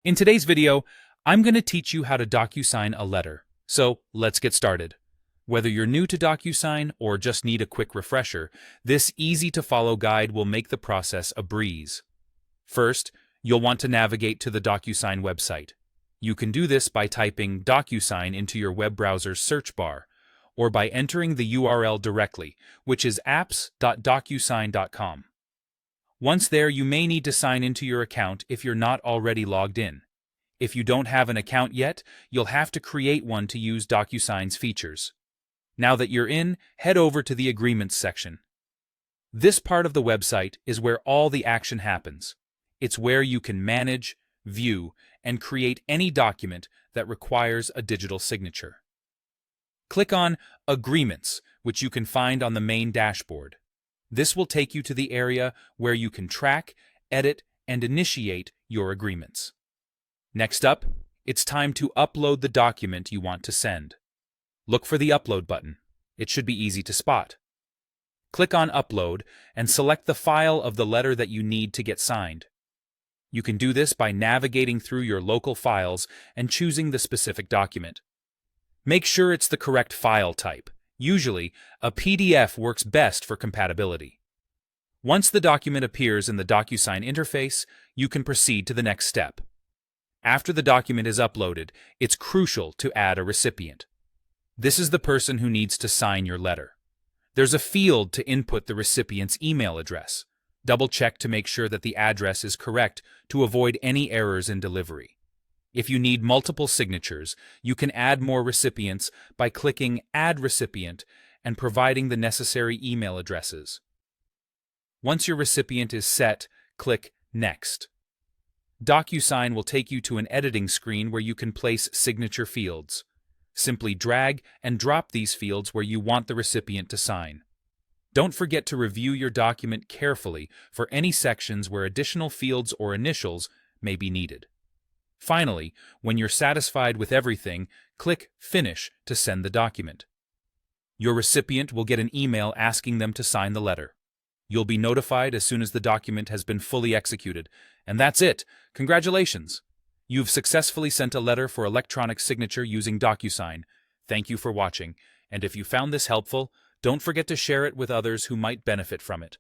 In today's video, I'm going to teach you how to Docusign a letter. So let's get started. Whether you're new to Docusign or just need a quick refresher, this easy-to-follow guide will make the process a breeze. First, you'll want to navigate to the Docusign website. You can do this by typing Docusign into your web browser's search bar, or by entering the URL directly, which is apps.docusign.com. Once there, you may need to sign into your account if you're not already logged in. If you don't have an account yet, you'll have to create one to use Docusign's features. Now that you're in, head over to the Agreements section. This part of the website is where all the action happens. It's where you can manage, view, and create any document that requires a digital signature. Click on Agreements, which you can find on the main dashboard. This will take you to the area where you can track, edit, and initiate your agreements. Next up, it's time to upload the document you want to send. Look for the Upload button. It should be easy to spot. Click on Upload and select the file of the letter that you need to get signed. You can do this by navigating through your local files and choosing the specific document. Make sure it's the correct file type. Usually, a PDF works best for compatibility. Once the document appears in the Docusign interface, you can proceed to the next step. After the document is uploaded, it's crucial to add a recipient. This is the person who needs to sign your letter. There's a field to input the recipient's email address. Double-check to make sure that the address is correct to avoid any errors in delivery. If you need multiple signatures, you can add more recipients by clicking Add Recipient and providing the necessary email addresses. Once your recipient is set, click Next. Docusign will take you to an editing screen where you can place signature fields. Simply drag and drop these fields where you want the recipient to sign. Don't forget to review your document carefully for any sections where additional fields or initials may be needed. Finally, when you're satisfied with everything, click Finish to send the document. Your recipient will get an email asking them to sign the letter. You'll be notified as soon as the document has been fully executed. And that's it! Congratulations! You've successfully sent a letter for electronic signature using Docusign. Thank you for watching, and if you found this helpful, don't forget to share it with others who might benefit from it.